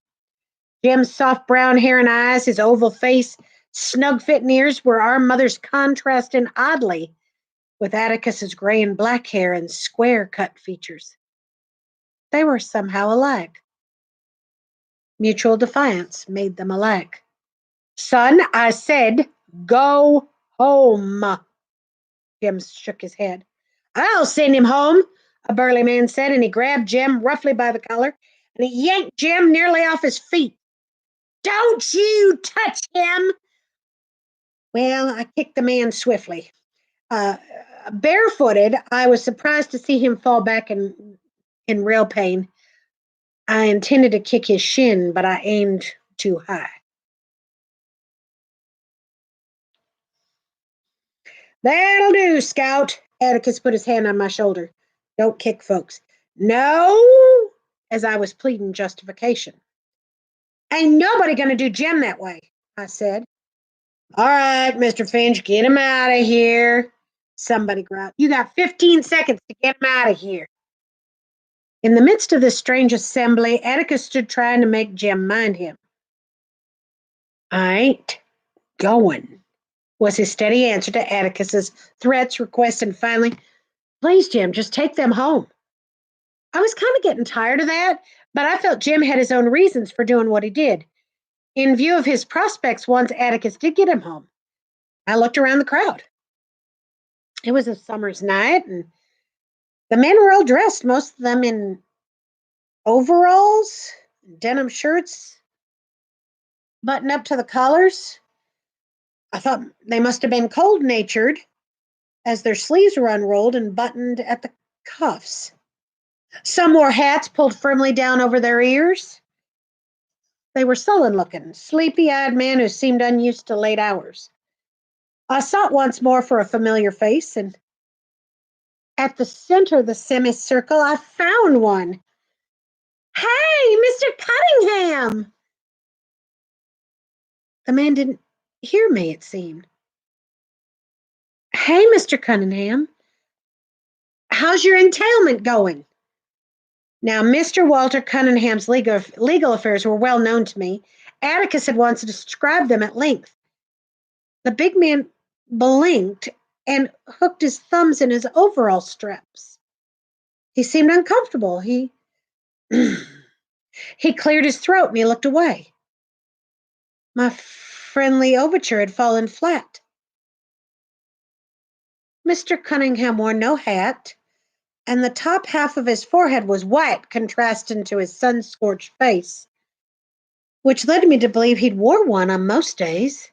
Jim's soft brown hair and eyes, his oval face, snug-fitting ears were our mother's contrasting oddly with Atticus's gray and black hair and square-cut features. They were somehow alike. Mutual defiance made them alike. Son, I said, go home. Jim shook his head. I'll send him home, a burly man said, and he grabbed Jim roughly by the collar, and he yanked Jim nearly off his feet. Don't you touch him! Well, I kicked the man swiftly. Uh, Barefooted, I was surprised to see him fall back in real pain. I intended to kick his shin, but I aimed too high. That'll do, Scout. Atticus put his hand on my shoulder. Don't kick folks. No, as I was pleading justification. Ain't nobody gonna do Jim that way, I said. All right, Mr. Finch, get him out of here. Somebody growled. You got 15 seconds to get him out of here. In the midst of this strange assembly, Atticus stood trying to make Jim mind him. I ain't going, was his steady answer to Atticus's threats, requests, and finally, please, Jim, just take them home. I was kind of getting tired of that, but I felt Jim had his own reasons for doing what he did. In view of his prospects, once Atticus did get him home, I looked around the crowd. It was a summer's night, and the men were all dressed, most of them in overalls, denim shirts, buttoned up to the collars. I thought they must have been cold natured, as their sleeves were unrolled and buttoned at the cuffs. Some wore hats pulled firmly down over their ears. They were sullen looking, sleepy eyed men who seemed unused to late hours. I sought once more for a familiar face, and at the center of the semicircle, I found one. Hey, Mr. Cunningham! The man didn't hear me, it seemed. Hey, Mr. Cunningham, how's your entailment going? Now, Mr. Walter Cunningham's legal affairs were well known to me. Atticus had once described them at length. The big man blinked and hooked his thumbs in his overall straps. He seemed uncomfortable. He cleared his throat and he looked away. My friendly overture had fallen flat. Mr. Cunningham wore no hat, and the top half of his forehead was white, contrasting to his sun-scorched face, which led me to believe he'd wore one on most days.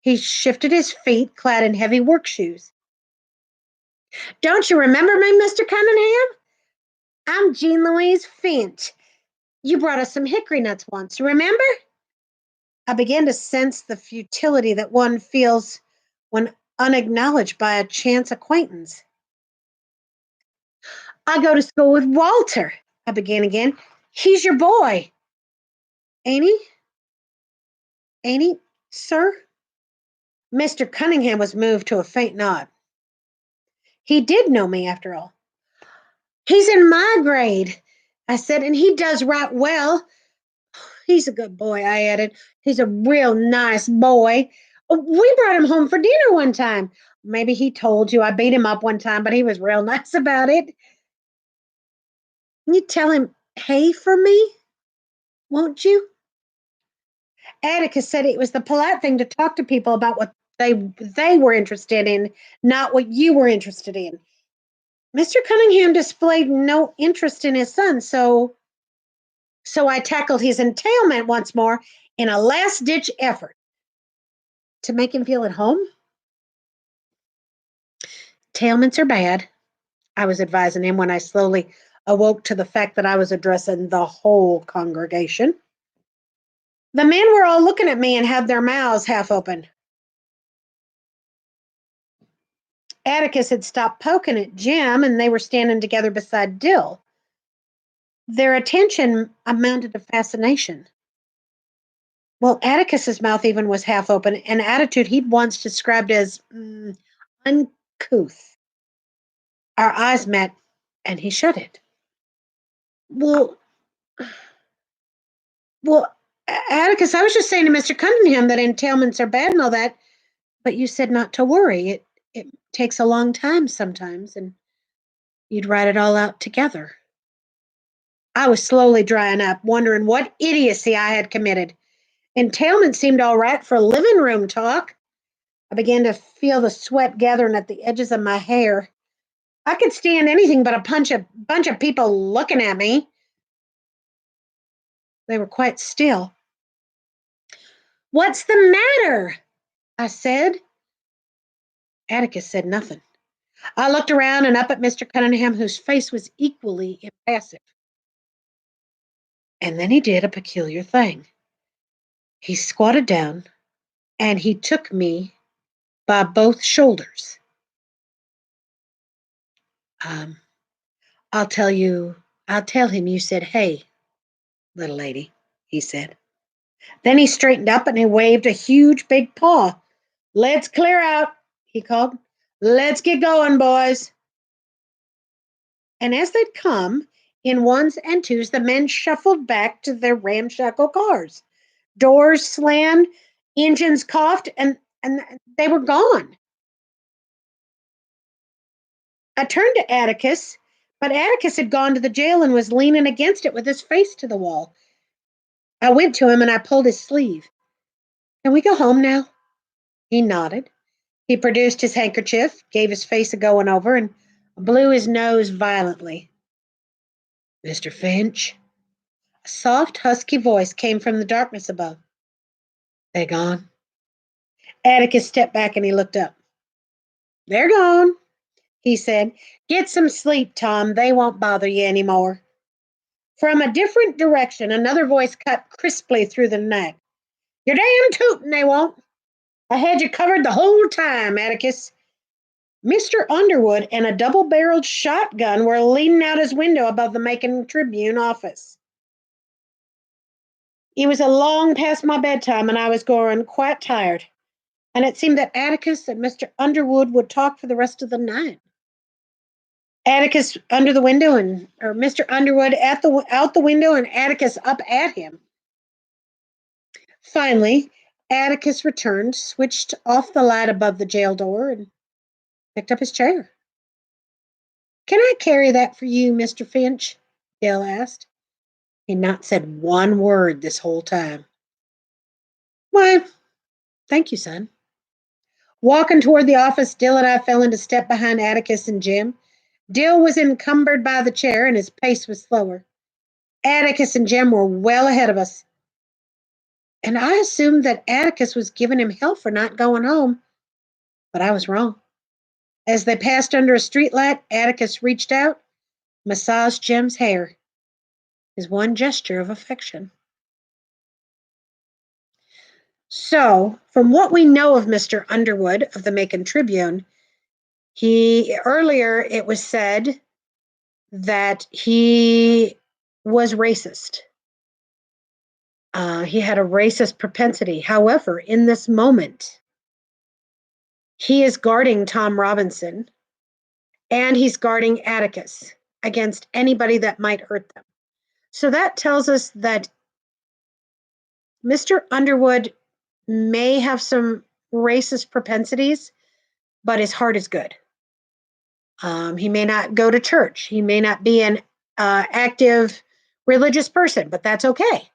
He shifted his feet, clad in heavy work shoes. Don't you remember me, Mr. Cunningham? I'm Jean Louise Finch. You brought us some hickory nuts once, remember? I began to sense the futility that one feels when unacknowledged by a chance acquaintance. I go to school with Walter, I began again. He's your boy. Ain't he? Ain't he, sir? Mr. Cunningham was moved to a faint nod. He did know me, after all. He's in my grade, I said, and he does right well. He's a good boy, I added. He's a real nice boy. We brought him home for dinner one time. Maybe he told you I beat him up one time, but he was real nice about it. Can you tell him hey for me? Won't you? Atticus said it was the polite thing to talk to people about what they were interested in, not what you were interested in. Mr. Cunningham displayed no interest in his son, so I tackled his entailment once more in a last-ditch effort to make him feel at home. Entailments are bad, I was advising him when I slowly awoke to the fact that I was addressing the whole congregation. The men were all looking at me and had their mouths half open. Atticus had stopped poking at Jim, and they were standing together beside Dill. Their attention amounted to fascination. Well, Atticus's mouth even was half open, an attitude he'd once described as uncouth. Our eyes met, and he shut it. Well, well, Atticus, I was just saying to Mr. Cunningham that entailments are bad and all that, but you said not to worry. It takes a long time sometimes, and you'd write it all out together. I was slowly drying up, wondering what idiocy I had committed. Entailment seemed all right for living room talk. I began to feel the sweat gathering at the edges of my hair. I could stand anything but a bunch of people looking at me. They were quite still. What's the matter? I said. Atticus said nothing. I looked around and up at Mr. Cunningham, whose face was equally impassive. And then he did a peculiar thing. He squatted down and he took me by both shoulders. Um, I'll tell him you said, hey, little lady, he said. Then he straightened up and he waved a huge big paw. Let's clear out, he called. Let's get going, boys. And as they'd come, in ones and twos, the men shuffled back to their ramshackle cars. Doors slammed, engines coughed, and they were gone. I turned to Atticus, but Atticus had gone to the jail and was leaning against it with his face to the wall. I went to him and I pulled his sleeve. Can we go home now? He nodded. He produced his handkerchief, gave his face a going over, and blew his nose violently. Mr. Finch? A soft, husky voice came from the darkness above. They gone? Atticus stepped back and he looked up. They're gone, he said. Get some sleep, Tom. They won't bother you anymore. From a different direction, another voice cut crisply through the night. You're damn tootin' they won't. I had you covered the whole time, Atticus. Mr. Underwood and a double-barreled shotgun were leaning out his window above the Macon Tribune office. It was a long past my bedtime, and I was growing quite tired. And it seemed that Atticus and Mr. Underwood would talk for the rest of the night. Atticus under the window, or Mr. Underwood out the window, and Atticus up at him. Finally, Atticus returned, switched off the light above the jail door, and picked up his chair. Can I carry that for you, Mr. Finch? Dale asked. He'd not said one word this whole time. Why, thank you, son. Walking toward the office, Dill and I fell into step behind Atticus and Jim. Dill was encumbered by the chair, and his pace was slower. Atticus and Jim were well ahead of us. And I assumed that Atticus was giving him hell for not going home, but I was wrong. As they passed under a streetlight, Atticus reached out, massaged Jim's hair, his one gesture of affection. So, from what we know of Mr. Underwood of the Macon Tribune, earlier it was said that he was racist. He had a racist propensity. However, in this moment, he is guarding Tom Robinson and he's guarding Atticus against anybody that might hurt them. So that tells us that Mr. Underwood may have some racist propensities, but his heart is good. He may not go to church. He may not be an active religious person, but that's okay.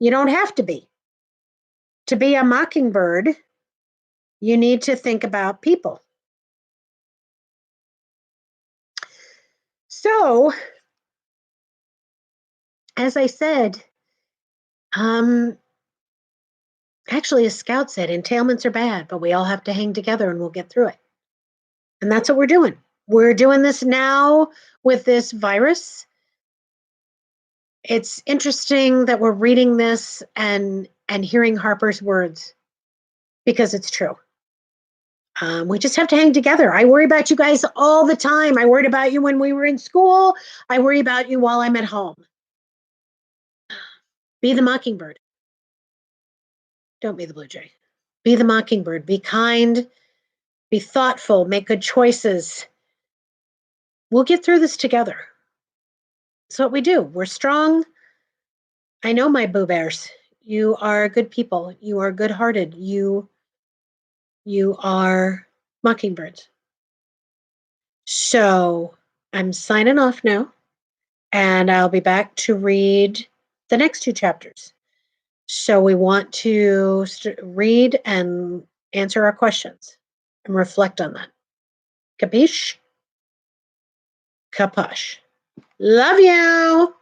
You don't have to be. To be a mockingbird, you need to think about people. So, as I said, actually, a scout said entailments are bad, but we all have to hang together and we'll get through it. And that's what we're doing. We're doing this now with this virus. It's interesting that we're reading this and hearing Harper's words because it's true. We just have to hang together. I worry about you guys all the time. I worried about you when we were in school. I worry about you while I'm at home. Be the mockingbird. Don't be the blue jay. Be the mockingbird. Be kind. Be thoughtful. Make good choices. We'll get through this together. It's what we do. We're strong. I know my Boo Bears. You are good people. You are good-hearted. You are mockingbirds. So I'm signing off now, and I'll be back to read the next two chapters. So we want to read and answer our questions and reflect on that. Capiche? Kaposh. Love you.